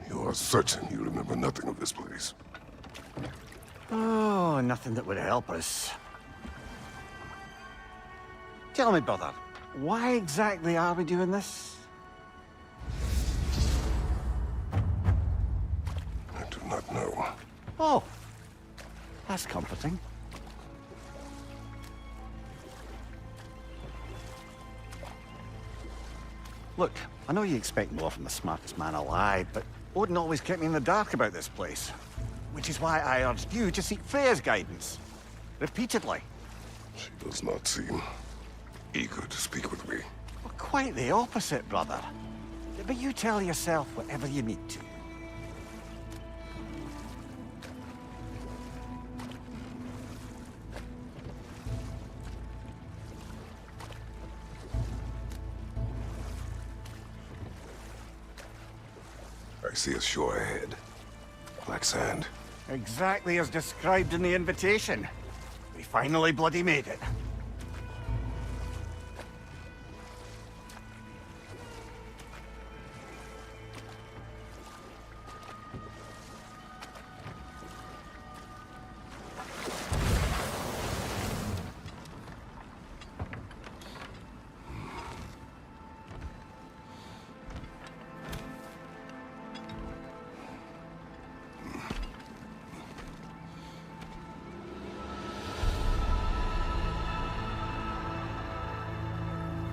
You are certain you remember nothing of this place? Oh, nothing that would help us. Tell me, brother, why exactly are we doing this? I do not know. Oh, that's comforting. Look, I know you expect more from the smartest man alive, but Odin always kept me in the dark about this place. Which is why I urged you to seek Freya's guidance. Repeatedly. She does not seem eager to speak with me. Well, quite the opposite, brother. But you tell yourself whatever you need to. I see a shore ahead. Black sand. Exactly as described in the invitation. We finally bloody made it.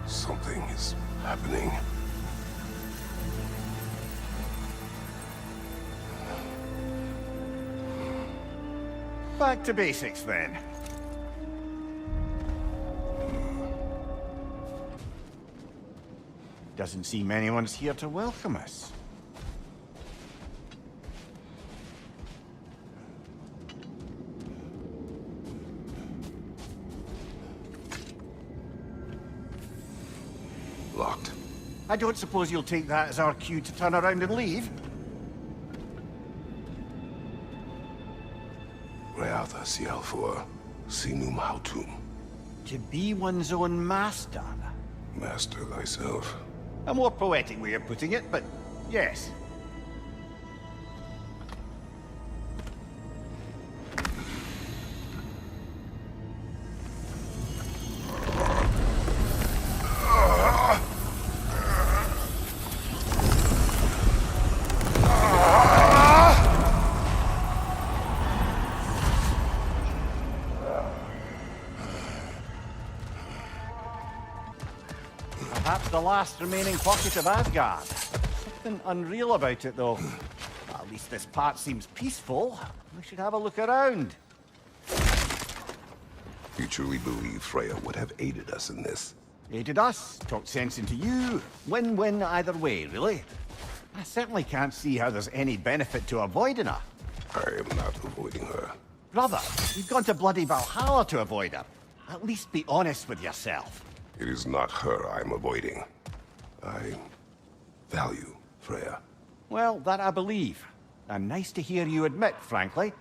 Something is happening. Back to basics, then. Doesn't seem anyone's here to welcome us. Locked. I don't suppose you'll take that as our cue to turn around and leave? Reatha Sialfur, Sinum Hautum. To be one's own master. Master thyself. A more poetic way of putting it, but yes. Perhaps the last remaining pocket of Asgard. Something unreal about it, though. Well, at least this part seems peaceful. We should have a look around. You truly believe Freya would have aided us in this? Aided us, talked sense into you. Win-win either way, really. I certainly can't see how there's any benefit to avoiding her. I am not avoiding her. Brother, you've gone to bloody Valhalla to avoid her. At least be honest with yourself. It is not her I'm avoiding. I value Freya. Well, that I believe. And nice to hear you admit, frankly.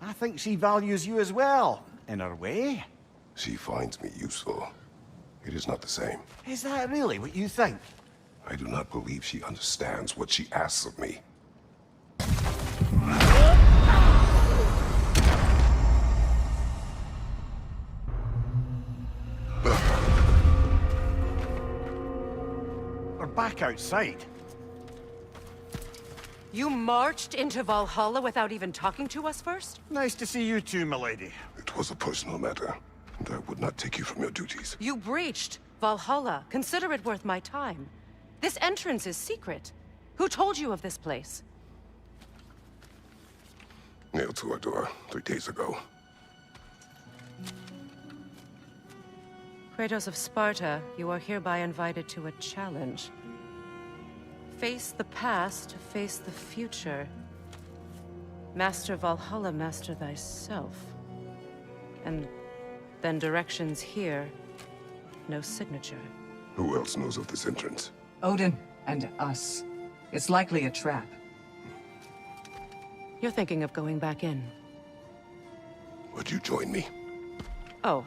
I think she values you as well, in her way. She finds me useful. It is not the same. Is that really what you think? I do not believe she understands what she asks of me. We're back outside. You marched into Valhalla without even talking to us first? Nice to see you too, milady. It was a personal matter, and I would not take you from your duties. You breached Valhalla. Consider it worth my time. This entrance is secret. Who told you of this place? Nailed to our door 3 days ago. Kratos of Sparta, you are hereby invited to a challenge. Face the past, face the future. Master Valhalla, master thyself. And then directions here, no signature. Who else knows of this entrance? Odin and us. It's likely a trap. You're thinking of going back in. Would you join me? Oh,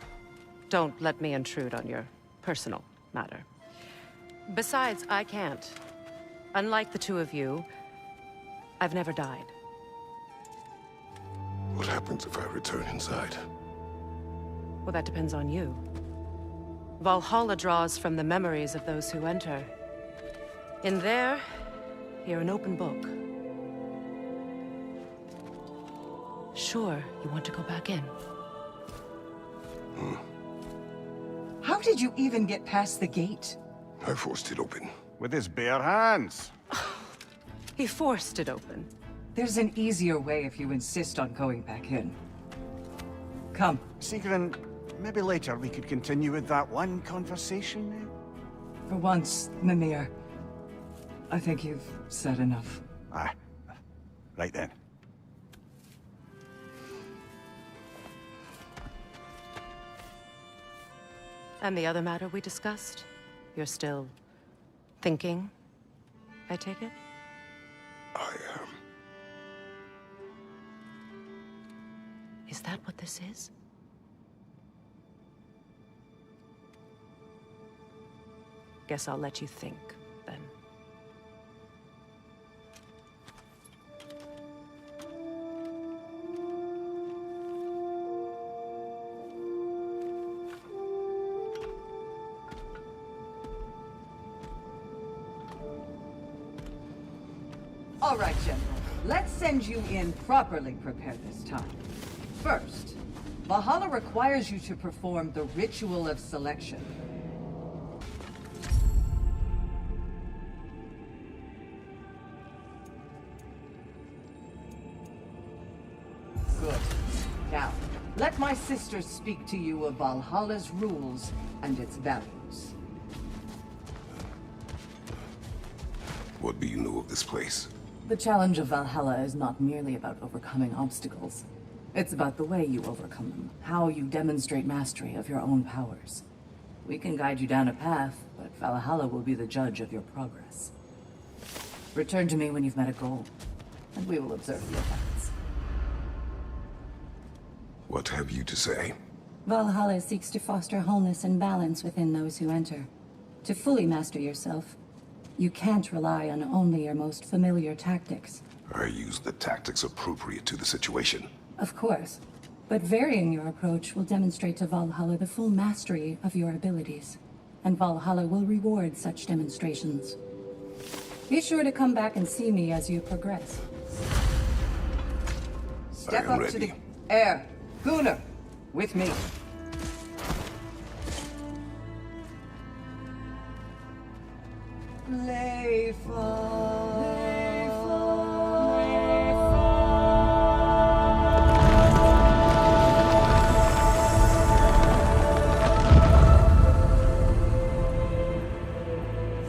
don't let me intrude on your personal matter. Besides, I can't. Unlike the two of you, I've never died. What happens if I return inside? Well, that depends on you. Valhalla draws from the memories of those who enter. In there, you're an open book. Sure, you want to go back in. How did you even get past the gate? I forced it open. With his bare hands. He forced it open. There's an easier way if you insist on going back in. Come. Sigrun, maybe later we could continue with that one conversation. For once, Mimir, I think you've said enough. Aye. Right then. And the other matter we discussed? You're still thinking, I take it? I am. Is that what this is? Guess I'll let you think, then. All right, General. Let's send you in properly prepared this time. First, Valhalla requires you to perform the Ritual of Selection. Good. Now, let my sisters speak to you of Valhalla's rules and its values. What do you know of this place? The challenge of Valhalla is not merely about overcoming obstacles. It's about the way you overcome them, how you demonstrate mastery of your own powers. We can guide you down a path, but Valhalla will be the judge of your progress. Return to me when you've met a goal, and we will observe the effects. What have you to say? Valhalla seeks to foster wholeness and balance within those who enter. To fully master yourself, you can't rely on only your most familiar tactics. I use the tactics appropriate to the situation. Of course, but varying your approach will demonstrate to Valhalla the full mastery of your abilities, and Valhalla will reward such demonstrations. Be sure to come back and see me as you progress. Step I am up ready. to the air. Gunnar, with me.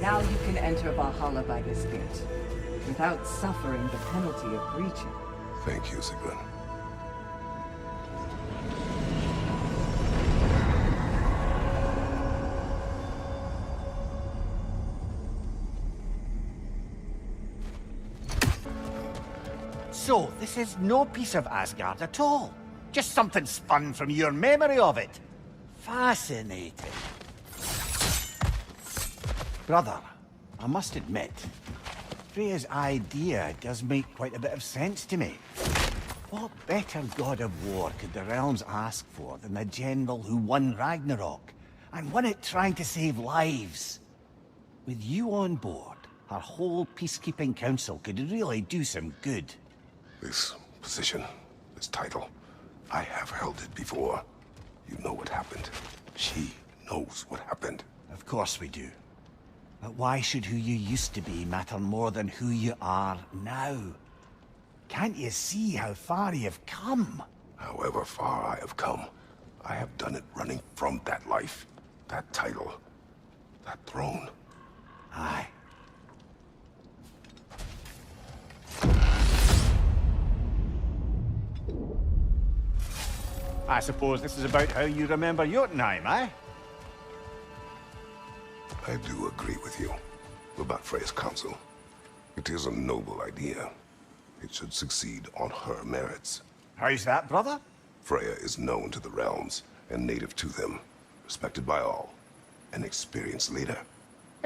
Now you can enter Valhalla by this gate, without suffering the penalty of breaching. Thank you, Sigrun. So, this is no piece of Asgard at all. Just something spun from your memory of it. Fascinating. Brother, I must admit, Freya's idea does make quite a bit of sense to me. What better god of war could the realms ask for than the general who won Ragnarok, and won it trying to save lives? With you on board, our whole peacekeeping council could really do some good. This position, this title, I have held it before. You know what happened. She knows what happened. Of course we do. But why should who you used to be matter more than who you are now? Can't you see how far you've come? However far I have come, I have done it running from that life, that title, that throne. Aye. I suppose this is about how you remember Jotunheim, eh? I do agree with you about Freya's council. It is a noble idea. It should succeed on her merits. How's that, brother? Freya is known to the realms and native to them, respected by all, an experienced leader.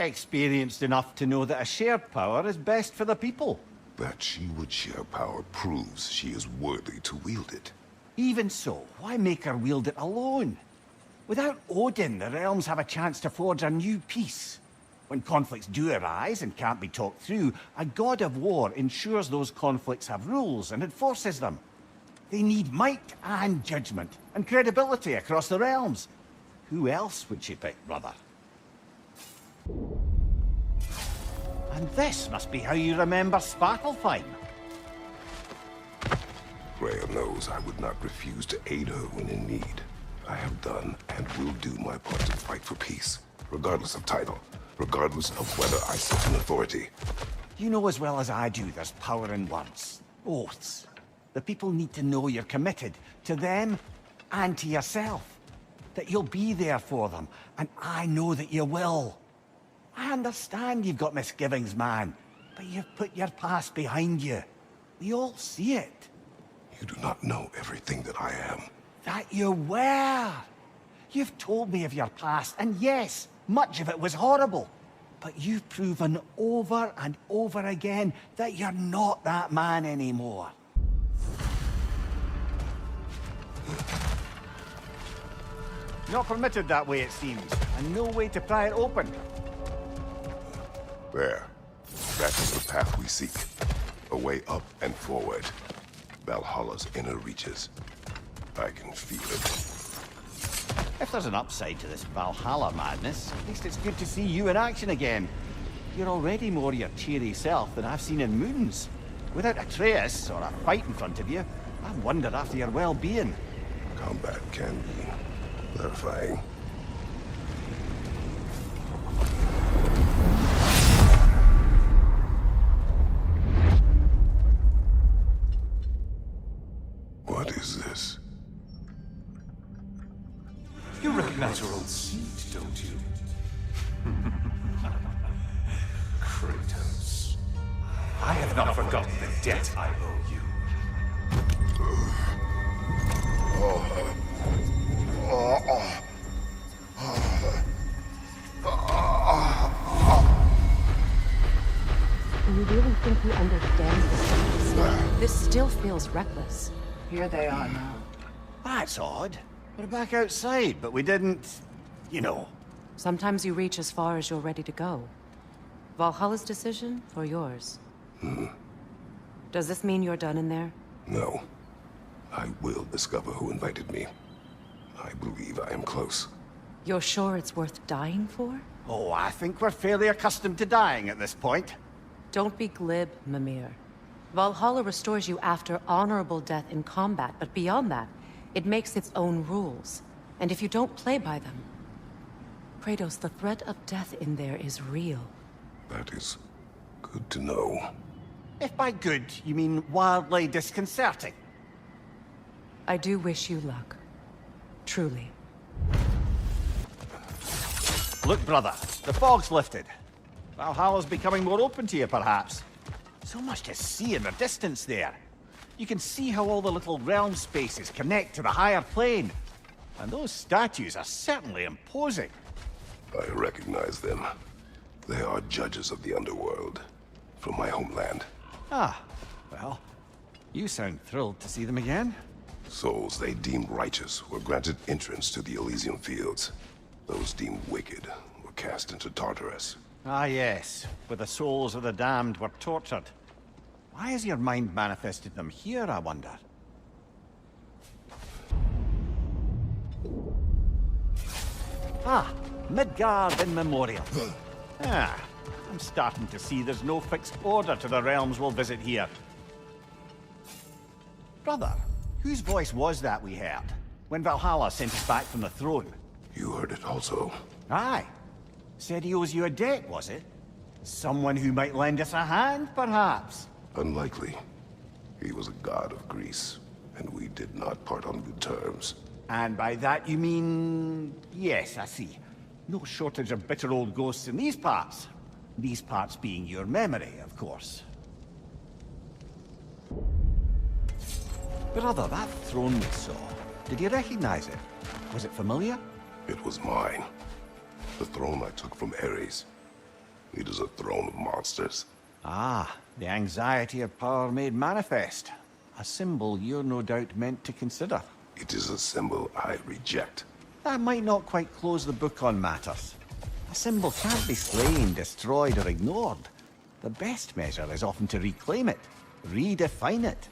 Experienced enough to know that a shared power is best for the people. That she would share power proves she is worthy to wield it. Even so, why make her wield it alone? Without Odin, the realms have a chance to forge a new peace. When conflicts do arise and can't be talked through, a god of war ensures those conflicts have rules and enforces them. They need might and judgment, and credibility across the realms. Who else would she pick, brother? And this must be how you remember Svartalfheim. Freya knows I would not refuse to aid her when in need. I have done and will do my part to fight for peace, regardless of title, regardless of whether I sit in authority. You know as well as I do there's power in words, oaths. The people need to know you're committed, to them and to yourself. That you'll be there for them, and I know that you will. I understand you've got misgivings, man, but you've put your past behind you. We all see it. You do not know everything that I am. That you were. You've told me of your past, and yes, much of it was horrible. But you've proven over and over again that you're not that man anymore. Not permitted that way, it seems, and no way to pry it open. There. That is the path we seek. A way up and forward. Valhalla's inner reaches. I can feel it. If there's an upside to this Valhalla madness, at least it's good to see you in action again. You're already more your cheery self than I've seen in moons. Without Atreus, or a fight in front of you, I wonder after your well-being. Combat can be clarifying. What is this? You recognize your old seat, don't you? Kratos. I have not forgotten the debt I owe you. Do you really think he understands this? This still feels reckless. Here they are now. That's odd. We're back outside, but we didn't... you know. Sometimes you reach as far as you're ready to go. Valhalla's decision, or yours? Does this mean you're done in there? No. I will discover who invited me. I believe I am close. You're sure it's worth dying for? Oh, I think we're fairly accustomed to dying at this point. Don't be glib, Mimir. Valhalla restores you after honorable death in combat, but beyond that, it makes its own rules. And if you don't play by them... Kratos, the threat of death in there is real. That is good to know. If by good, you mean wildly disconcerting. I do wish you luck. Truly. Look, brother, the fog's lifted. Valhalla's becoming more open to you, perhaps. So much to see in the distance there. You can see how all the little realm spaces connect to the higher plane. And those statues are certainly imposing. I recognize them. They are judges of the underworld, from my homeland. Ah, well, you sound thrilled to see them again. Souls they deemed righteous were granted entrance to the Elysian fields. Those deemed wicked were cast into Tartarus. Ah, yes, where the souls of the damned were tortured. Why has your mind manifested them here, I wonder? Ah, Midgard in memoriam. Ah, I'm starting to see there's no fixed order to the realms we'll visit here. Brother, whose voice was that we heard when Valhalla sent us back from the throne? You heard it also. Aye. Said he owes you a debt, was it? Someone who might lend us a hand, perhaps? Unlikely. He was a god of Greece, and we did not part on good terms. And by that you mean... yes, I see. No shortage of bitter old ghosts in these parts. These parts being your memory, of course. Brother, that throne we saw, did you recognize it? Was it familiar? It was mine. The throne I took from Ares. It is a throne of monsters. Ah, the anxiety of power made manifest. A symbol you're no doubt meant to consider. It is a symbol I reject. That might not quite close the book on matters. A symbol can't be slain, destroyed, or ignored. The best measure is often to reclaim it, redefine it.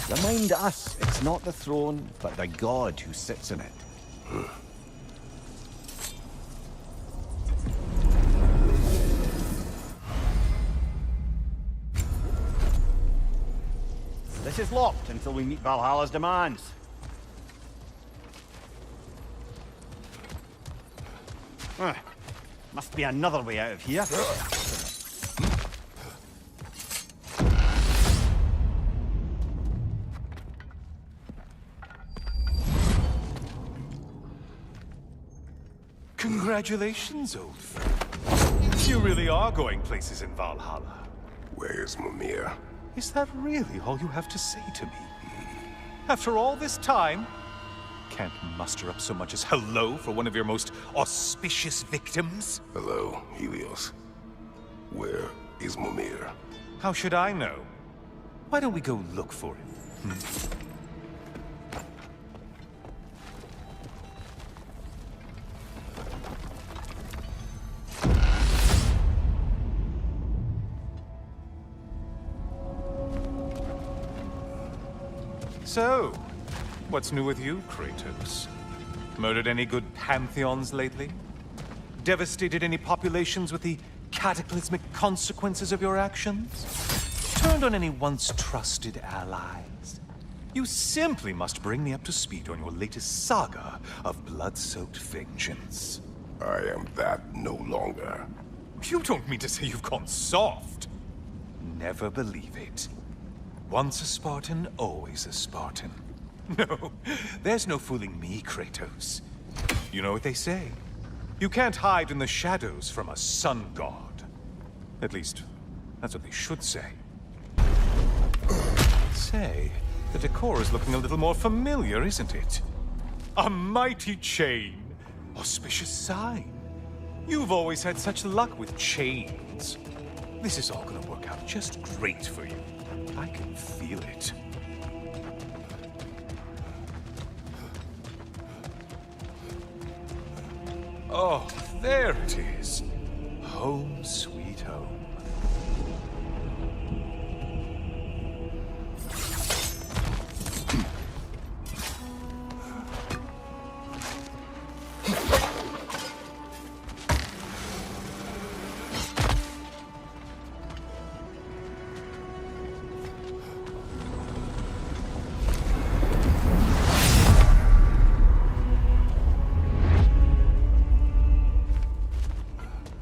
Remind us it's not the throne, but the god who sits in it. This is locked until we meet Valhalla's demands. Must be another way out of here. Congratulations, old friend. You really are going places in Valhalla. Where's Mimir? Is that really all you have to say to me? After all this time, can't muster up so much as hello for one of your most auspicious victims? Hello, Helios. Where is Mimir? How should I know? Why don't we go look for him? So, what's new with you, Kratos? Murdered any good pantheons lately? Devastated any populations with the cataclysmic consequences of your actions? Turned on any once trusted allies? You simply must bring me up to speed on your latest saga of blood-soaked vengeance. I am that no longer. You don't mean to say you've gone soft? Never believe it. Once a Spartan, always a Spartan. No, there's no fooling me, Kratos. You know what they say. You can't hide in the shadows from a sun god. At least, that's what they should say. Say, the decor is looking a little more familiar, isn't it? A mighty chain. Auspicious sign. You've always had such luck with chains. This is all gonna work out just great for you. I can feel it. Oh, there it is. Home sweet home.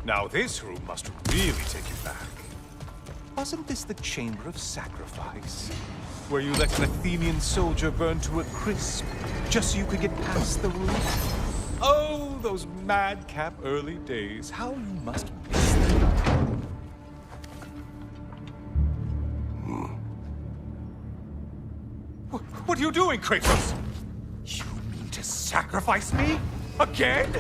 Now this room must really take you back. Wasn't this the Chamber of Sacrifice? Where you let an Athenian soldier burn to a crisp, just so you could get past the roof? Oh, those madcap early days. How you must miss them. What are you doing, Kratos? You mean to sacrifice me? Again?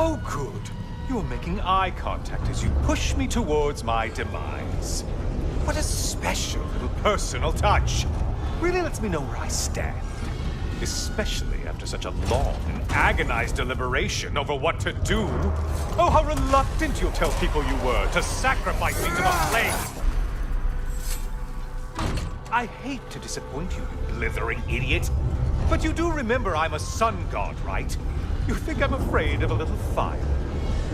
Oh, good. You're making eye contact as you push me towards my demise. What a special little personal touch. Really lets me know where I stand. Especially after such a long and agonized deliberation over what to do. Oh, how reluctant you'll tell people you were to sacrifice me to the flame. I hate to disappoint you, you blithering idiot. But you do remember I'm a sun god, right? You think I'm afraid of a little fire?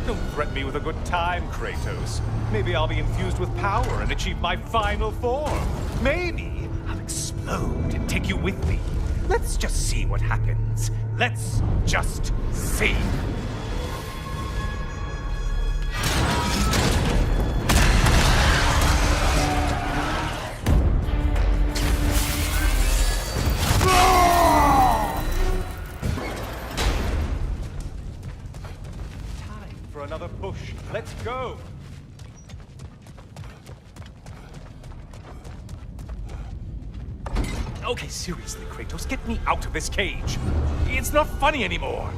Don't threaten me with a good time, Kratos. Maybe I'll be infused with power and achieve my final form. Maybe I'll explode and take you with me. Let's just see what happens. Let's just see. Another push. Let's go. Okay, seriously, Kratos, get me out of this cage. It's not funny anymore.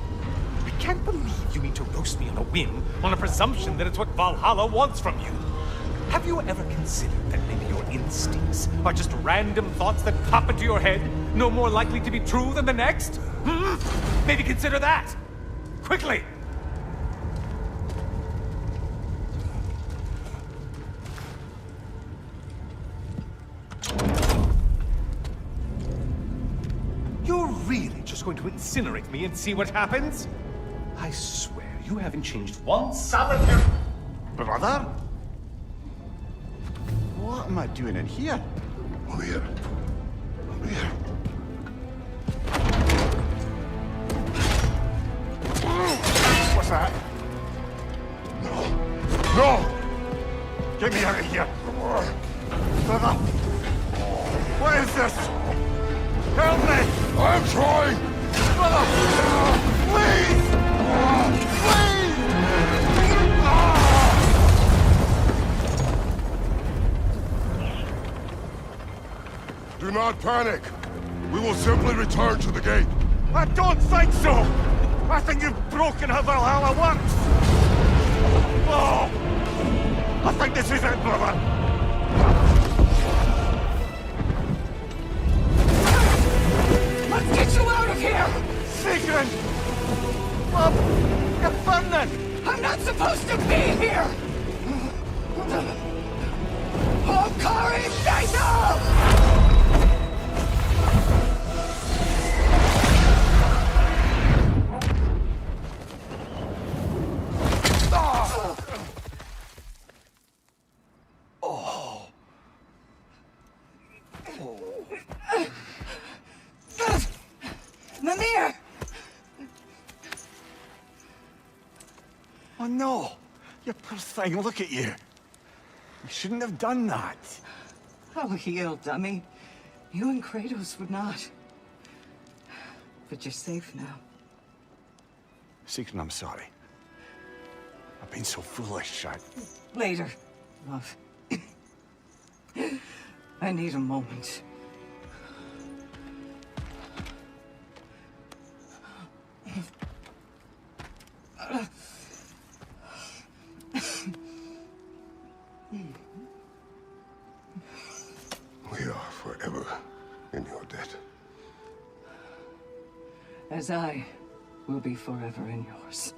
I can't believe you mean to roast me on a whim, on a presumption that it's what Valhalla wants from you. Have you ever considered that maybe your instincts are just random thoughts that pop into your head, no more likely to be true than the next? Hmm? Maybe consider that. Quickly! You're really just going to incinerate me and see what happens? I swear, you haven't changed one solitary... Brother? What am I doing in here? Over here. Over here. What's that? No! No! Get me out of here! Brother! What is this? Help me! I'm trying! Brother! Please! Please! Do not panic! We will simply return to the gate. I don't think so! I think you've broken how Valhalla works! Oh! I think this is it, brother! Let's get you out of here! Sigrun! Mom! You're burning! I'm not supposed to be here! Hokari Naito! Mimir! Oh no! You poor thing, look at you! You shouldn't have done that. I'll heal, dummy. You and Kratos would not. But you're safe now. Sigrun, I'm sorry. I've been so foolish, Later, love. I need a moment. We are forever in your debt. As I will be forever in yours.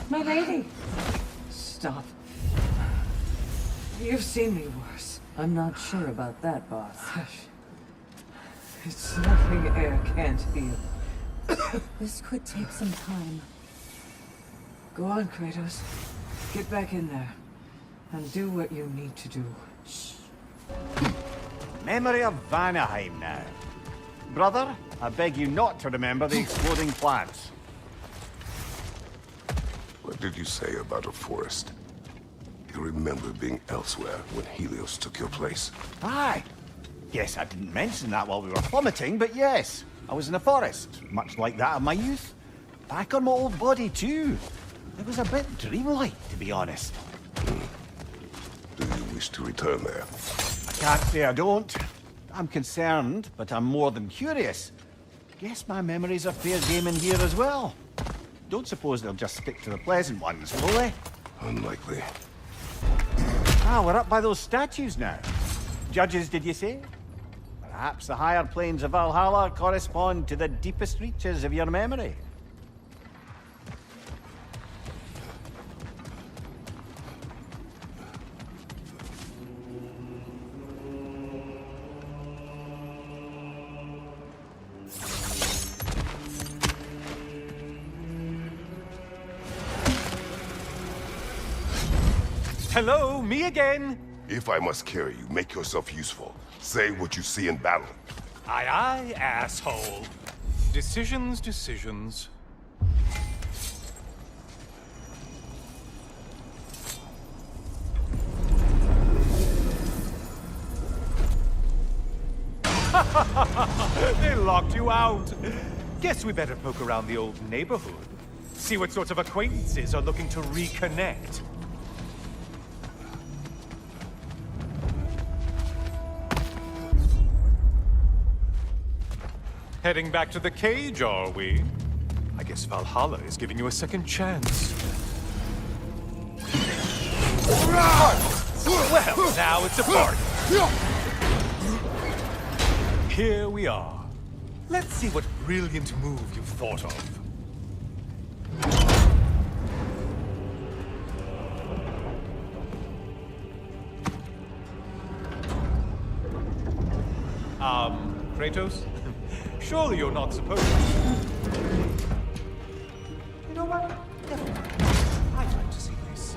My lady! Stop. You've seen me worse. I'm not sure about that, boss. Hush. It's nothing air can't heal. This could take some time. Go on, Kratos. Get back in there. And do what you need to do. Memory of Vanaheim now. Brother, I beg you not to remember the exploding plants. What did you say about a forest? You remember being elsewhere when Helios took your place? Aye. Yes, I didn't mention that while we were plummeting, but yes. I was in a forest, much like that of my youth. Back on my old body, too. It was a bit dreamlike, to be honest. Do you wish to return there? I can't say I don't. I'm concerned, but I'm more than curious. Guess my memories are fair game in here as well. Don't suppose they'll just stick to the pleasant ones, will they? Unlikely. Ah, we're up by those statues now. Judges, did you say? Perhaps the higher planes of Valhalla correspond to the deepest reaches of your memory. Hello, me again. If I must carry you, make yourself useful. Say what you see in battle. Aye, aye, asshole. Decisions, decisions. They locked you out. Guess we better poke around the old neighborhood. See what sorts of acquaintances are looking to reconnect. Heading back to the cage, are we? I guess Valhalla is giving you a second chance. Well, now it's a party. Here we are. Let's see what brilliant move you've thought of. Kratos? Surely you're not supposed to. You know what? Never mind. I'd like to see this.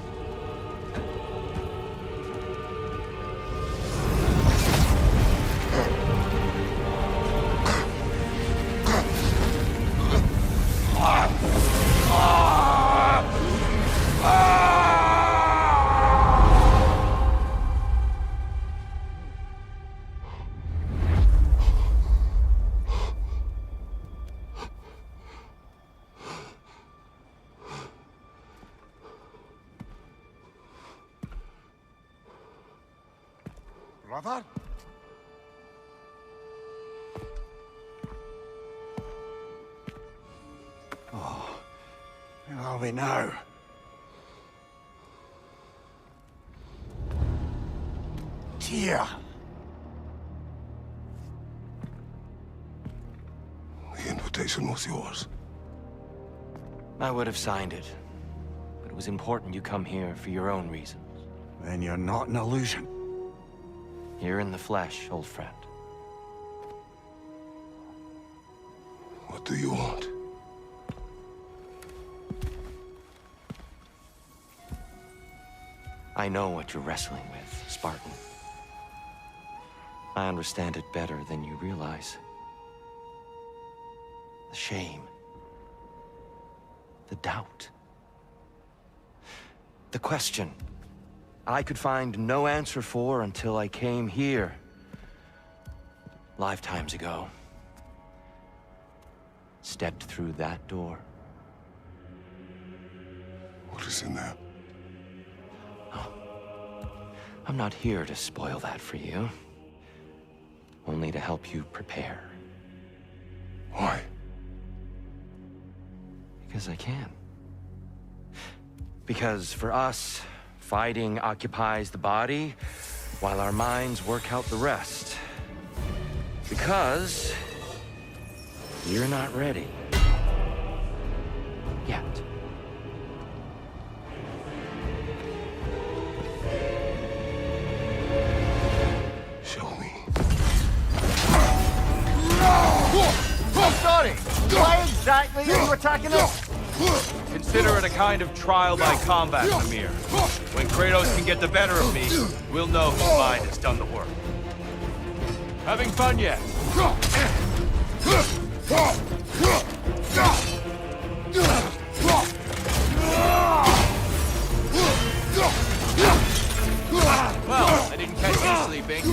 Brother? Oh, where are we now? Tyr! The invitation was yours. I would have signed it, but it was important you come here for your own reasons. Then you're not an illusion. Here in the flesh, old friend. What do you want? I know what you're wrestling with, Spartan. I understand it better than you realize. The shame. The doubt. The question I could find no answer for until I came here. Lifetimes ago. Stepped through that door. What is in there? I'm not here to spoil that for you. Only to help you prepare. Why? Because I can. Because for us, fighting occupies the body, while our minds work out the rest. Because you're not ready. Yet. Show me. Sorry, why exactly are you attacking us? Consider it a kind of trial by combat, Mimir. When Kratos can get the better of me, we'll know his mind has done the work. Having fun yet? Well, I didn't catch you sleeping.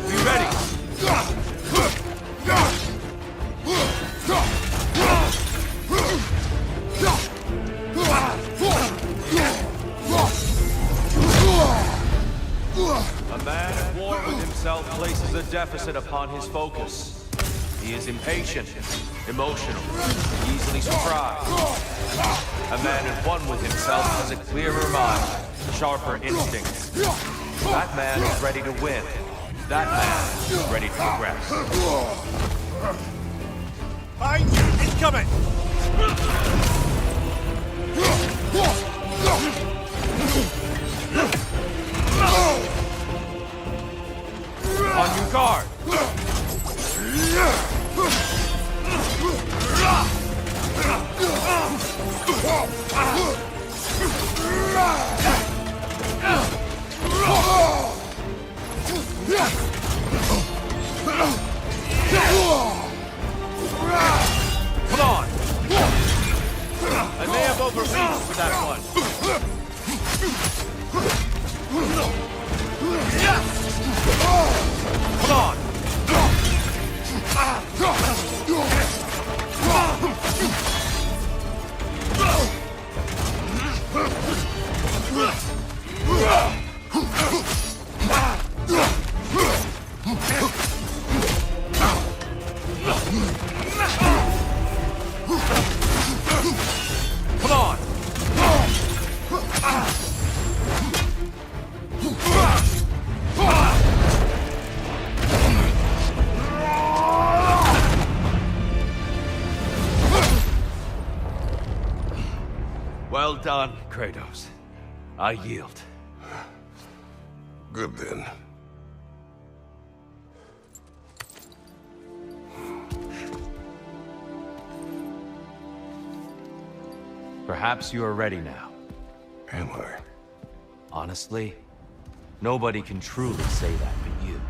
Be ready. A man at war with himself places a deficit upon his focus. He is impatient, emotional, easily surprised. A man at one with himself has a clearer mind, sharper instincts. That man is ready to win. That man is ready to progress. Behind you! Incoming! On your guard! Come on! I may have overreached with that one. Come on! Come on! Well done, Kratos. I yield. Good then. Perhaps you are ready now. Am I? Honestly, nobody can truly say that but you.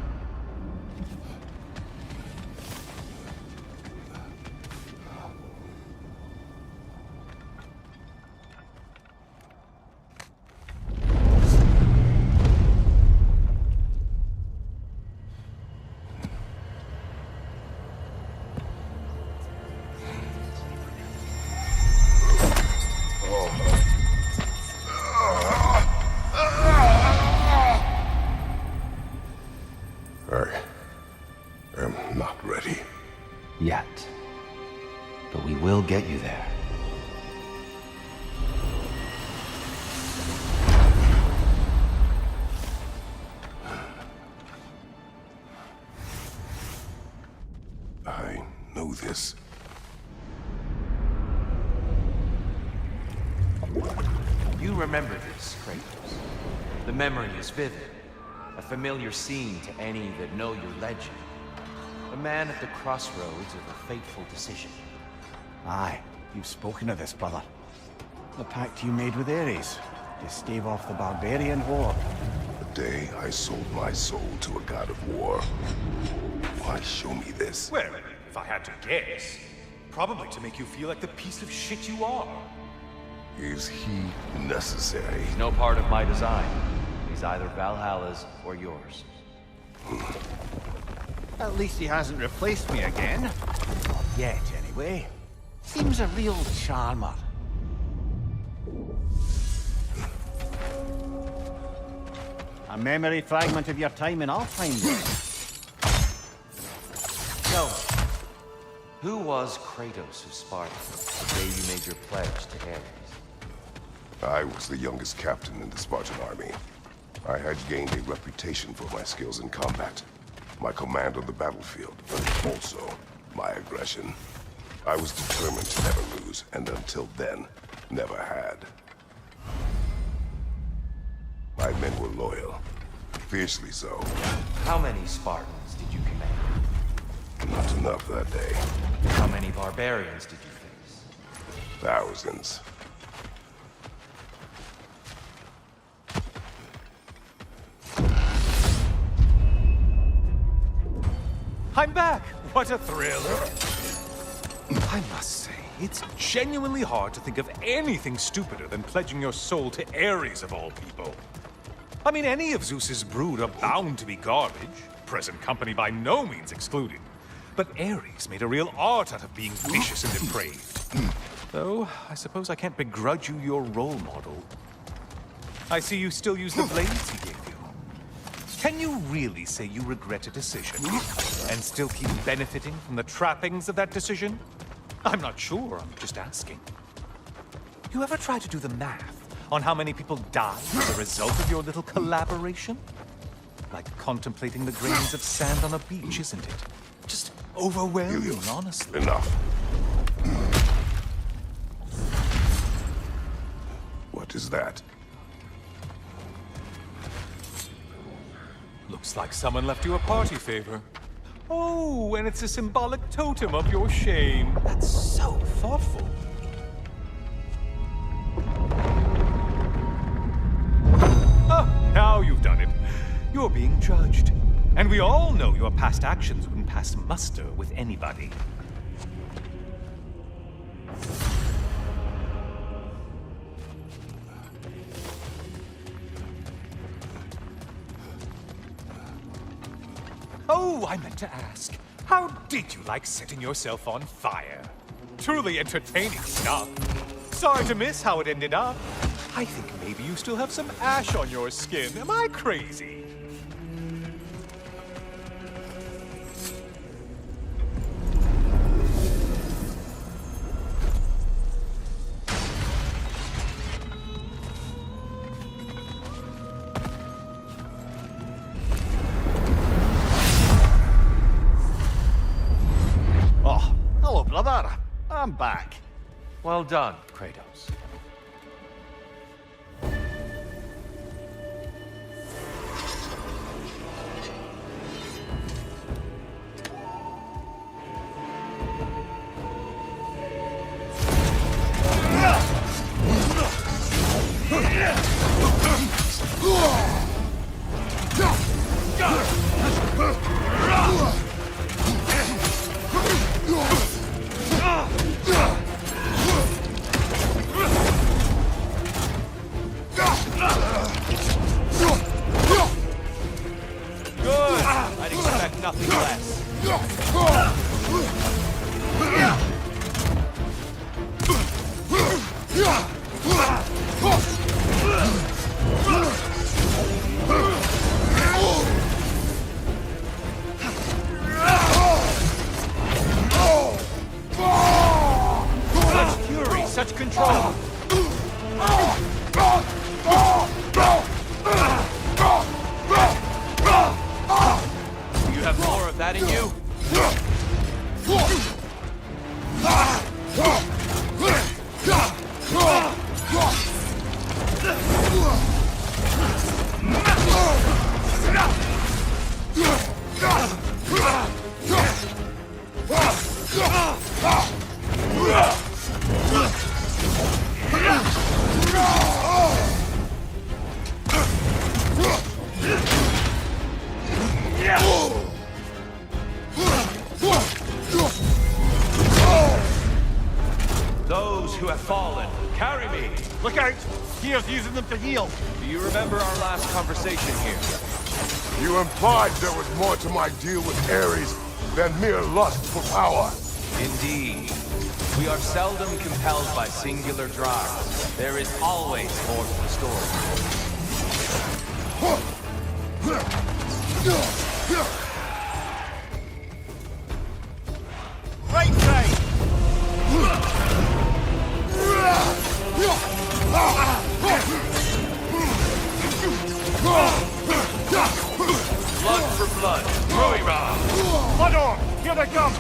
I am not ready. Yet. But we will get you there. I know this. You remember this, Kratos. The memory is vivid. A familiar scene to any that know your legend. A man at the crossroads of a fateful decision. Aye, you've spoken of this, brother. The pact you made with Ares to stave off the barbarian horde. The day I sold my soul to a god of war. Why show me this? Well, if I had to guess, probably to make you feel like the piece of shit you are. Is he necessary? He's no part of my design. He's either Valhalla's or yours. At least he hasn't replaced me again. Not yet, anyway. Seems a real charmer. A memory fragment of your time in Alfheim. So, who was Kratos of Sparta the day you made your pledge to Ares? I was the youngest captain in the Spartan army. I had gained a reputation for my skills in combat, my command on the battlefield, but also my aggression. I was determined to never lose, and until then, never had. My men were loyal, fiercely so. How many Spartans did you command? Not enough that day. How many barbarians did you face? Thousands. I'm back! What a thrill! I must say, it's genuinely hard to think of anything stupider than pledging your soul to Ares of all people. I mean, any of Zeus's brood are bound to be garbage, present company by no means excluded. But Ares made a real art out of being vicious and depraved. Though, I suppose I can't begrudge you your role model. I see you still use the blades he gave you. Can you really say you regret a decision, and still keep benefiting from the trappings of that decision? I'm not sure, I'm just asking. You ever try to do the math on how many people died as a result of your little collaboration? Like contemplating the grains of sand on a beach, isn't it? Just overwhelming, Helios, honestly. enough. What is that? Looks like someone left you a party favor. Oh, and it's a symbolic totem of your shame. That's so thoughtful. Oh, now you've done it. You're being judged. And we all know your past actions wouldn't pass muster with anybody. Oh, I meant to ask. How did you like setting yourself on fire? Truly entertaining stuff. Sorry to miss how it ended up. I think maybe you still have some ash on your skin. Am I crazy? Oh, hello, brother. I'm back. Well done, Kratos. Good! I'd expect nothing less. Such fury, such control! Do you have more of that in you? Those who have fallen, carry me! Look out! Here's using them to heal. Do you remember our last conversation here? You implied there was more to my deal with Ares than mere lust for power. Indeed. We are seldom compelled by singular drives. There is always more to the story. Right side! Blood for blood. Ruira! Blood on! Here they come!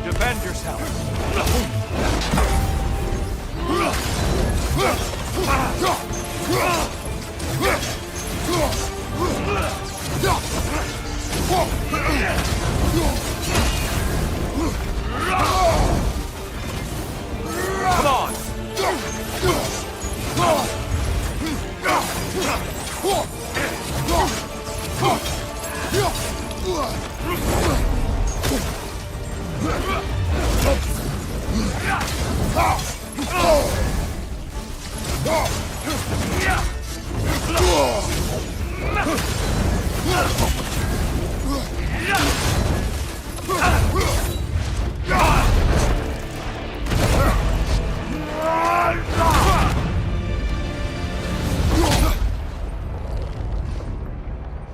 Defend yourself. Come on!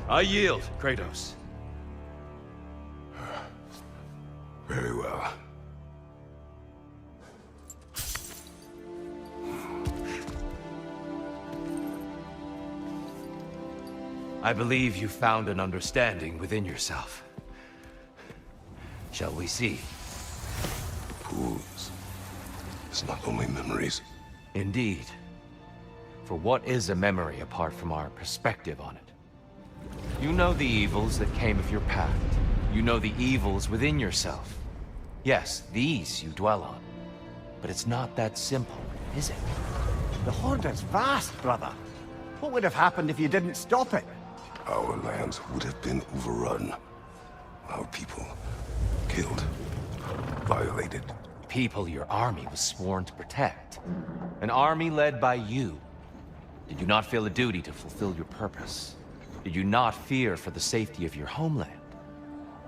I yield, Kratos. Very well. I believe you found an understanding within yourself. Shall we see? Fools. It's not only memories. Indeed. For what is a memory apart from our perspective on it? You know the evils that came of your path. You know the evils within yourself. Yes, these you dwell on. But it's not that simple, is it? The Horde is vast, brother. What would have happened if you didn't stop it? Our lands would have been overrun. Our people killed, violated. People your army was sworn to protect. An army led by you. Did you not feel a duty to fulfill your purpose? Did you not fear for the safety of your homeland?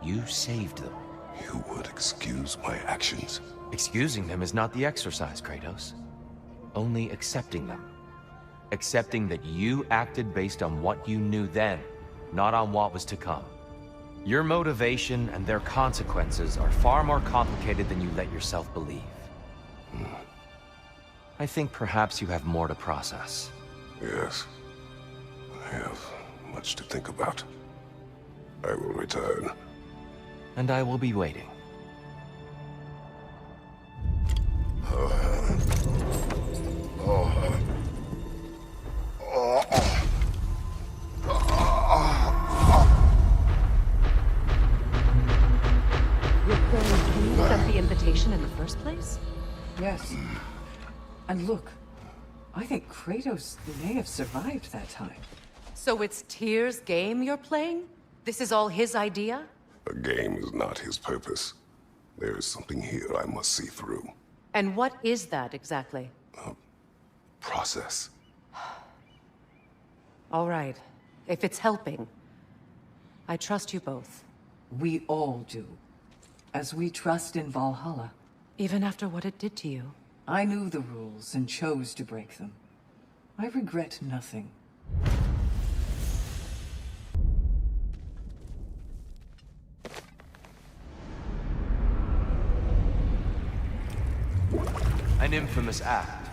You saved them. You would excuse my actions? Excusing them is not the exercise, Kratos. Only accepting them. Accepting that you acted based on what you knew then, not on what was to come. Your motivation and their consequences are far more complicated than you let yourself believe. I think perhaps you have more to process. Yes. I have much to think about. I will return. And I will be waiting. You sent the invitation in the first place? Yes. And look, I think Kratos may have survived that time. So it's Tyr's game you're playing? This is all his idea? A game is not his purpose. There is something here I must see through. And what is that exactly? Process. All right. If it's helping, I trust you both. We all do. As we trust in Valhalla. Even after what it did to you. I knew the rules and chose to break them. I regret nothing. An infamous act.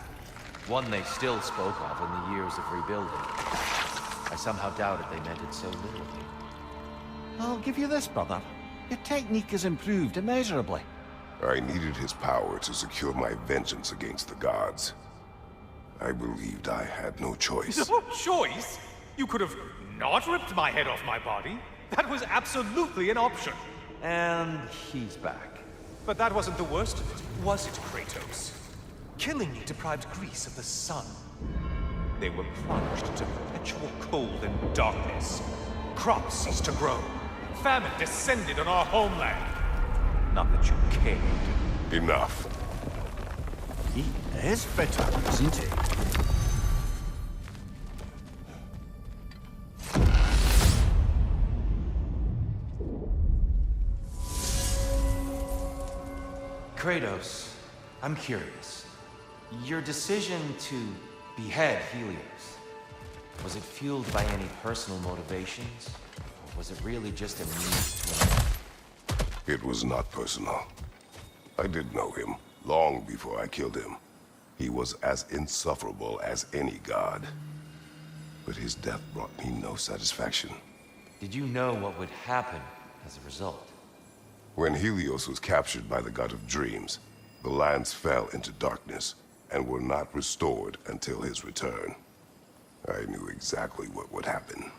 One they still spoke of in the years of rebuilding. I somehow doubted they meant it so literally. I'll give you this, brother. Your technique has improved immeasurably. I needed his power to secure my vengeance against the gods. I believed I had no choice. No choice? You could have not ripped my head off my body. That was absolutely an option. And he's back. But that wasn't the worst of it, was it, Kratos? Killing me deprived Greece of the sun. They were plunged into perpetual cold and darkness. Crops ceased to grow. Famine descended on our homeland. Not that you cared. Enough. He is bitter, isn't he? Kratos, I'm curious. Your decision to behead Helios, was it fueled by any personal motivations? Or was it really just a means to an end? It was not personal. I did know him, long before I killed him. He was as insufferable as any god. But his death brought me no satisfaction. Did you know what would happen as a result? When Helios was captured by the god of dreams, the lands fell into darkness and were not restored until his return. I knew exactly what would happen.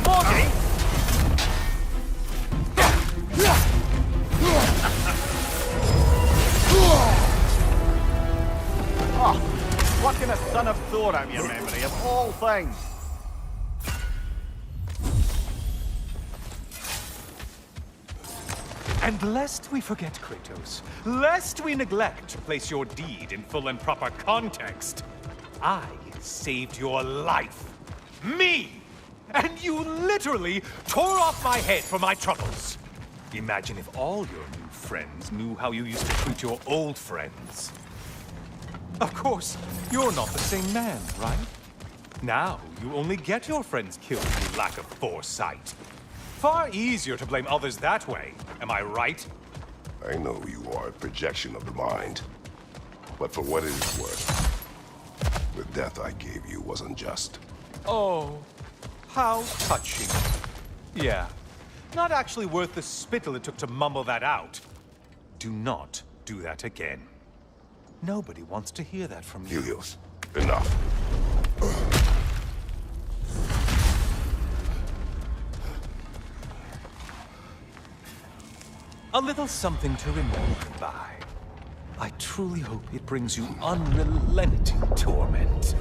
Morty! Oh, plucking a son of Thor out of your memory, of all things. And lest we forget, Kratos, lest we neglect to place your deed in full and proper context, I saved your life. Me! And you literally tore off my head for my troubles. Imagine if all your new friends knew how you used to treat your old friends. Of course, you're not the same man, right? Now, you only get your friends killed through lack of foresight. Far easier to blame others that way, am I right? I know you are a projection of the mind. But for what it is worth, the death I gave you was unjust. Oh, how touching. Yeah, not actually worth the spittle it took to mumble that out. Do not do that again. Nobody wants to hear that from you. Helios, enough. A little something to remember by. I truly hope it brings you unrelenting torment.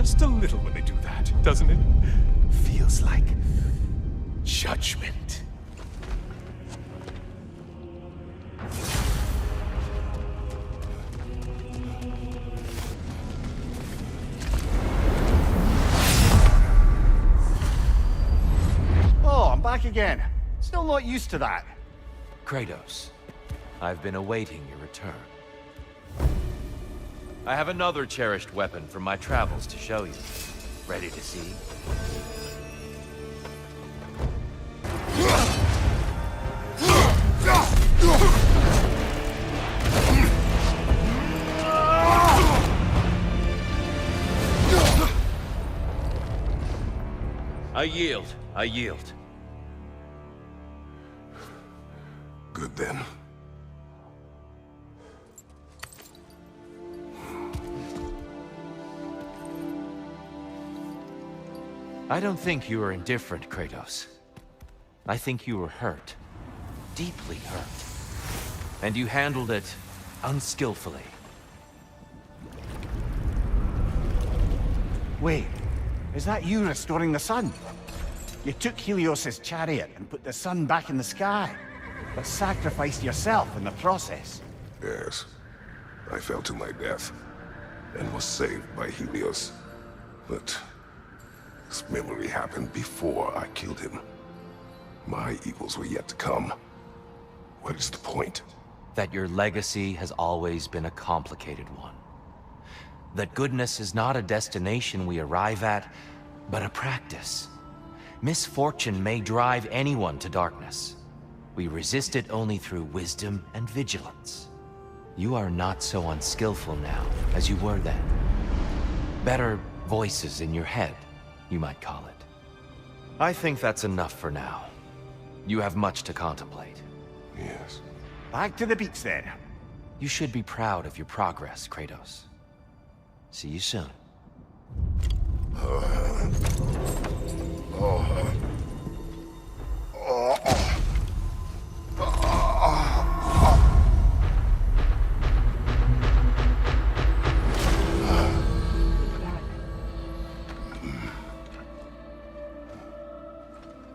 just a little when they do that, doesn't it? Feels like judgment. Oh, I'm back again. Still not used to that. Kratos, I've been awaiting your return. I have another cherished weapon from my travels to show you. Ready to see? I yield. I yield. Good then. I don't think you were indifferent, Kratos. I think you were hurt. Deeply hurt. And you handled it unskillfully. Wait, is that you restoring the sun? You took Helios's chariot and put the sun back in the sky, but sacrificed yourself in the process. Yes. I fell to my death, and was saved by Helios. But this memory happened before I killed him. My evils were yet to come. What is the point? That your legacy has always been a complicated one. That goodness is not a destination we arrive at, but a practice. Misfortune may drive anyone to darkness. We resist it only through wisdom and vigilance. You are not so unskillful now as you were then. Better voices in your head, you might call it. I think that's enough for now. You have much to contemplate. Yes. Back to the beach then. You should be proud of your progress, Kratos. See you soon.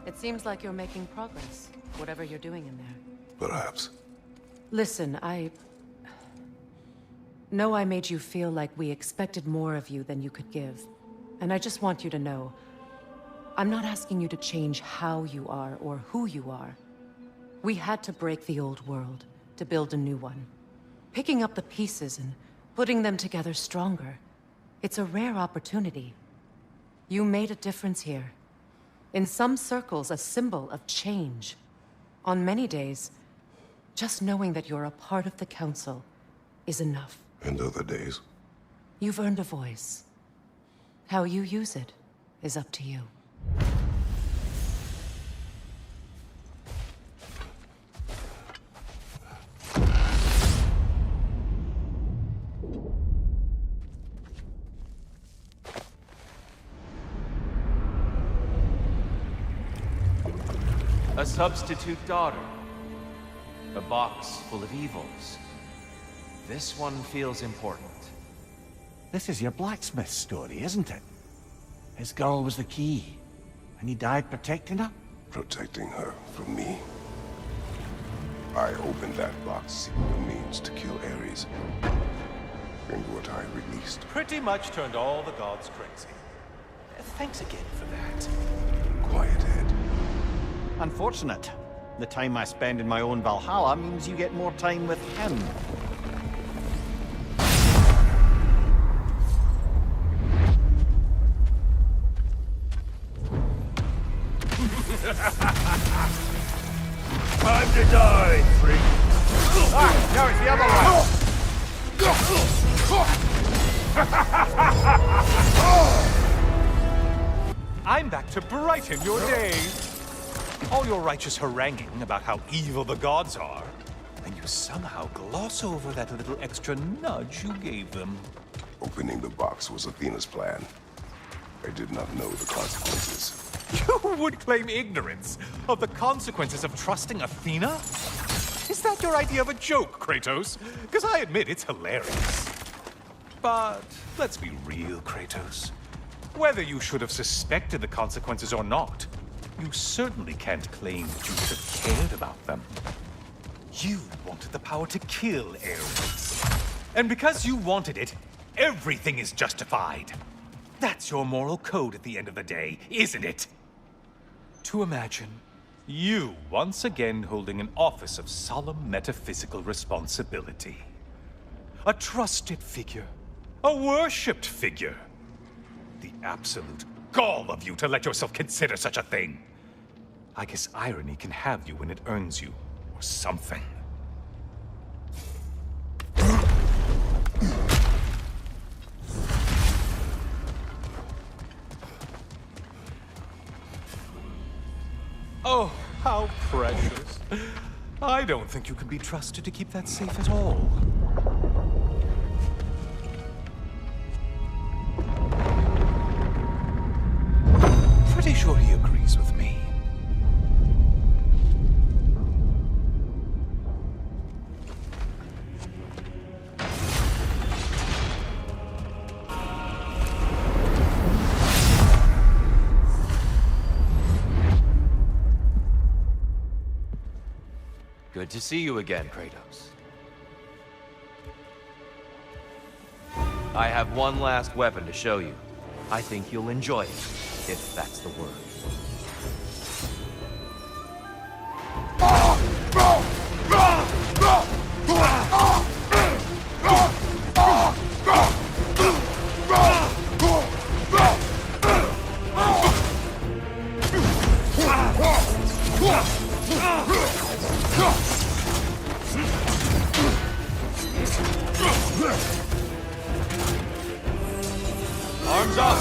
It seems like you're making progress, whatever you're doing in there. Perhaps. Listen, I know I made you feel like we expected more of you than you could give. And I just want you to know, I'm not asking you to change how you are or who you are. We had to break the old world to build a new one. Picking up the pieces and putting them together stronger. It's a rare opportunity. You made a difference here. In some circles, a symbol of change. On many days, just knowing that you're a part of the Council is enough. And other days? You've earned a voice. How you use it is up to you. A substitute daughter. A box full of evils. This one feels important. This is your blacksmith story, isn't it? His girl was the key, and he died protecting her? Protecting her from me. I opened that box seeking a means to kill Ares. And what I released. Pretty much turned all the gods crazy. Thanks again for that. Quiet head. Unfortunate. The time I spend in my own Valhalla means you get more time with him. Time to die, freak! Ah, no, it's the other one! I'm back to brighten your day. All your righteous haranguing about how evil the gods are, and you somehow gloss over that little extra nudge you gave them. Opening the box was Athena's plan. I did not know the consequences. You would claim ignorance of the consequences of trusting Athena? Is that your idea of a joke, Kratos? Because I admit it's hilarious. But let's be real, Kratos. Whether you should have suspected the consequences or not, you certainly can't claim that you should have cared about them. You wanted the power to kill Ares. And because you wanted it, everything is justified. That's your moral code at the end of the day, isn't it? To imagine you once again holding an office of solemn metaphysical responsibility. A trusted figure. A worshipped figure. The absolute gall of you to let yourself consider such a thing. I guess irony can have you when it earns you, or something. Oh, how precious. I don't think you can be trusted to keep that safe at all. Pretty sure he agrees with me. Good to see you again, Kratos. I have one last weapon to show you. I think you'll enjoy it, if that's the word. Arms up!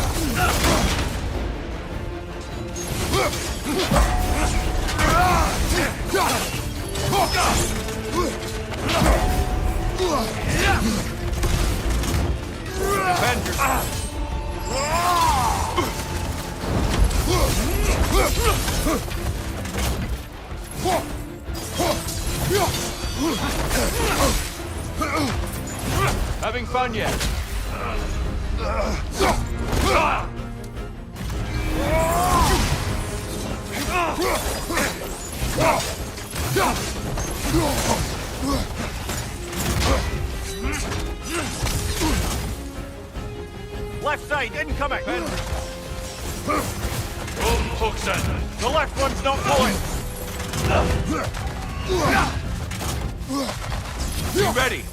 Defend yourself! Having fun yet? Left side, incoming! Hooks in! The left one's not pulling! Be ready!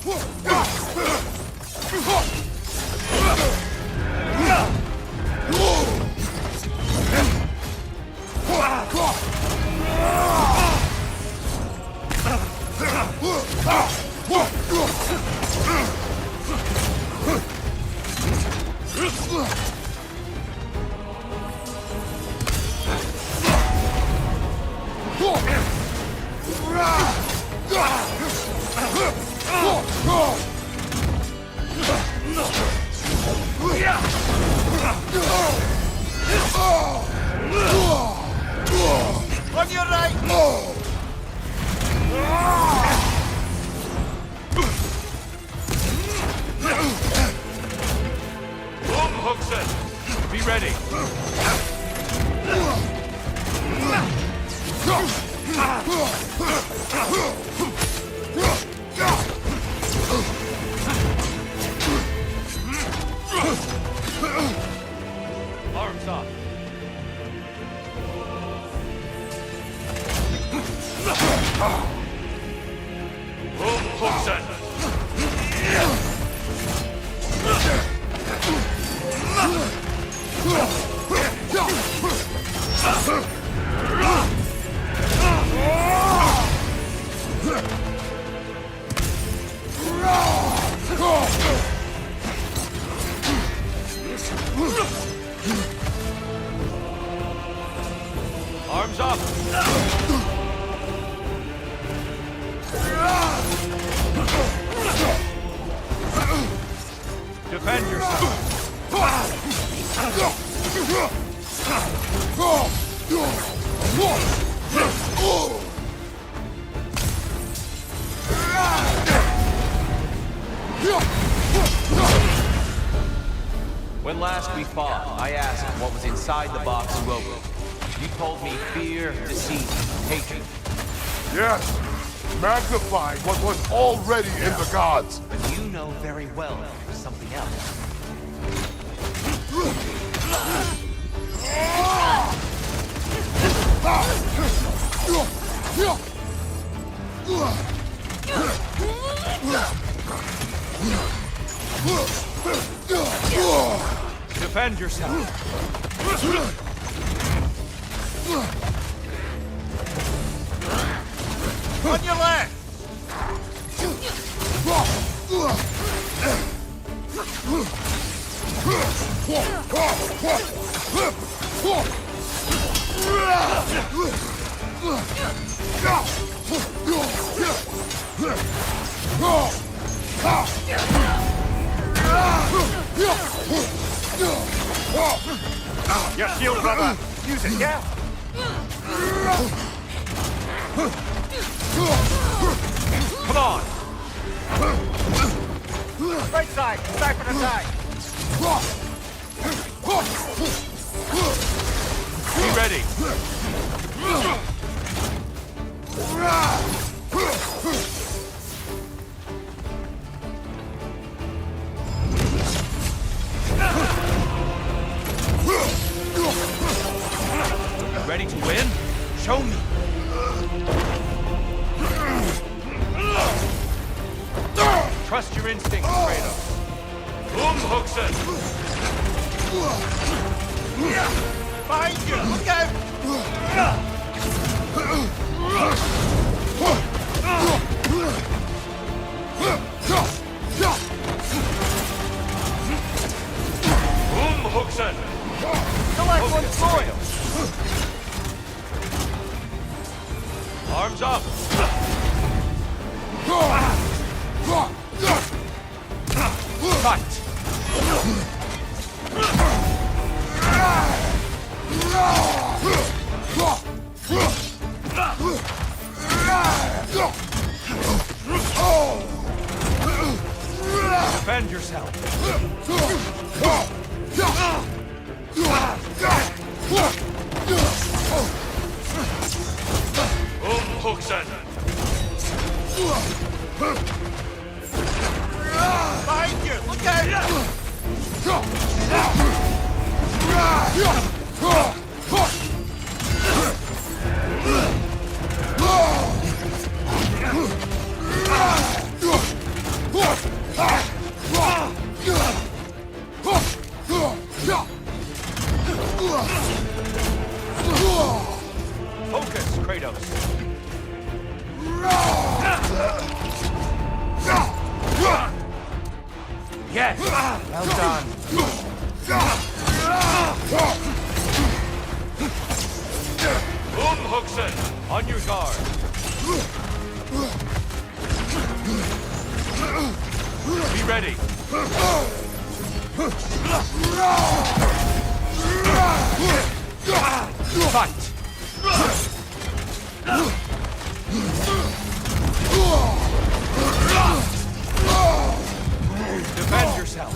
On your right! Hooks in! Be ready! Arms up! Hooks in! Arms up! last we fought, I asked what was inside the box you opened. You told me fear, deceit, hatred. Yes! Magnifying what was already in the gods! But you know very well there's something else. Defend yourself. On your left! Your shield, brother! Use it, yeah? Come on! Right side! Sniper attack! Be ready. Ready to win? Show me. Trust your instincts, Kratos. Umhuxen! Behind you! Look out! Umhuxen! The left one's loyal! Arms up! Fight! Defend yourself! Umhuxen! Behind you! Look out! Focus, Kratos! Yes! Well done! Umhuxen! On your guard! Be ready! Fight! Defend yourself!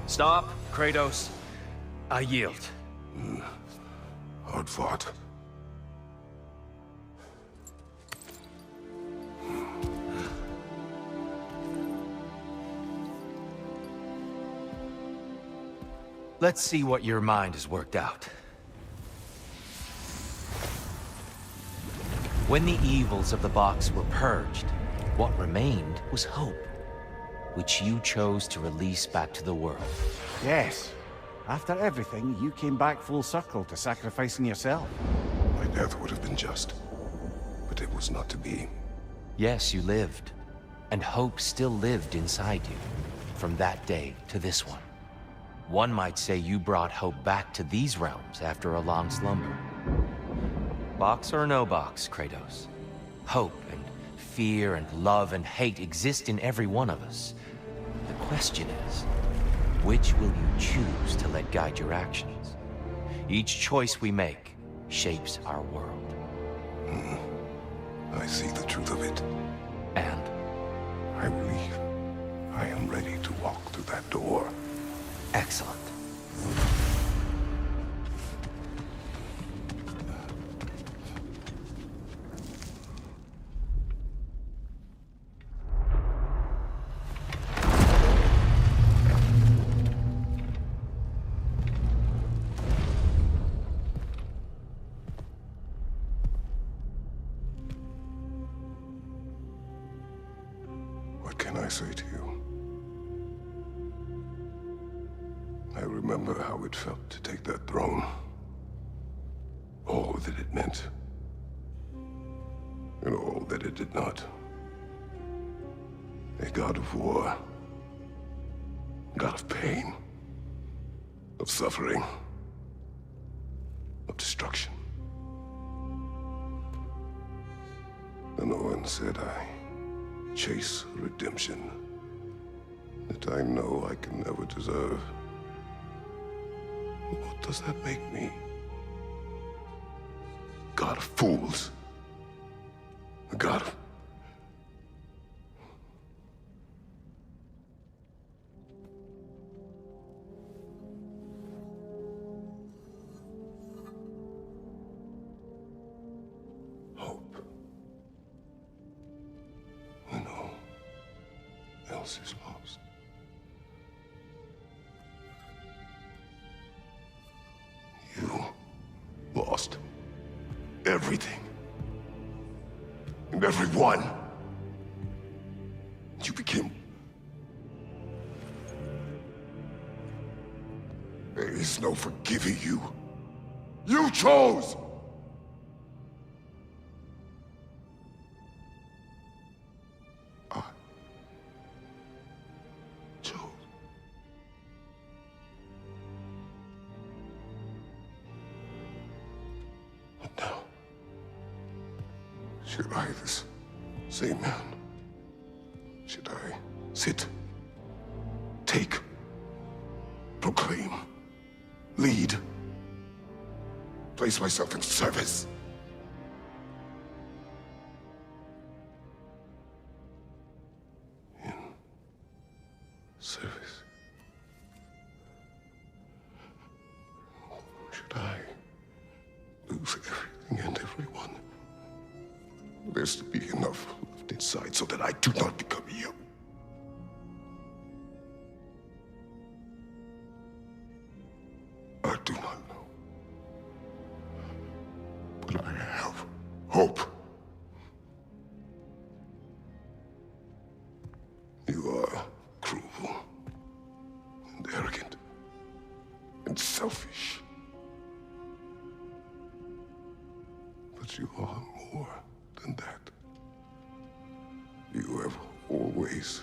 Stop, Kratos. I yield. Hard fought. Let's see what your mind has worked out. When the evils of the box were purged, what remained was hope, which you chose to release back to the world. Yes. After everything, you came back full circle to sacrificing yourself. My death would have been just, but it was not to be. Yes, you lived, and hope still lived inside you, from that day to this one. One might say you brought hope back to these realms after a long slumber. Box or no box, Kratos. Hope and fear and love and hate exist in every one of us. The question is, Which will you choose to let guide your actions? Each choice we make shapes our world. I see the truth of it. And I believe I am ready to walk through that door. excellent. What can I say to you? I remember how it felt to take that throne. All that it meant. And all that it did not. A god of war. God of pain. Of suffering. Of destruction. And Owen said I chase redemption that I know I can never deserve. What does that make me? God of fools. A god of... hope. When all else is lost. You lost everything. And everyone. You became... There is no forgiving you. You chose! I chose. But now, should I, this same man, should I sit, take, proclaim, lead, place myself in service? In service? Should I lose everything and everyone? There's to be enough left inside so that I do not become you. I do not know. But I have hope. You are cruel and arrogant and selfish. But you are more than that. You have always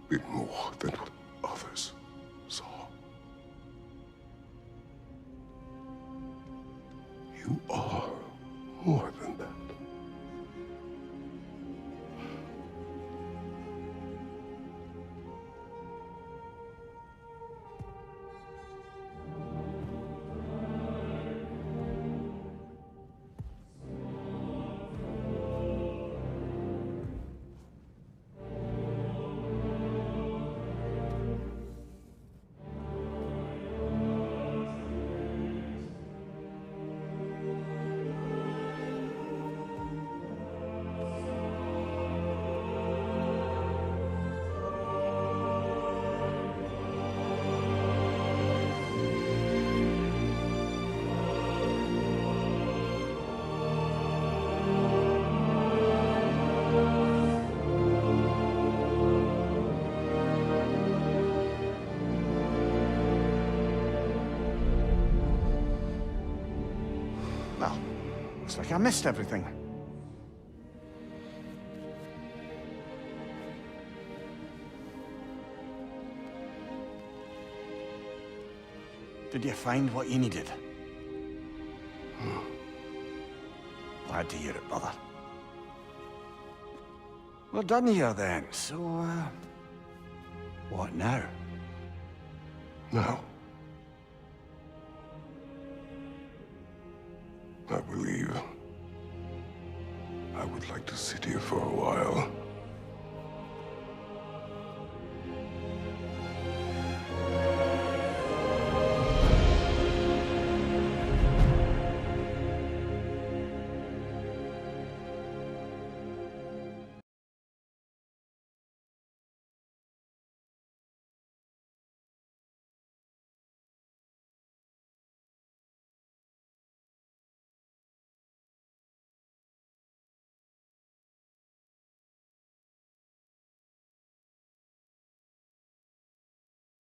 been more than what others saw. You are more than that. Well, looks like I missed everything. Did you find what you needed? Glad to hear it, brother. We're done here then, so, what now? No. I believe I would like to sit here for a while.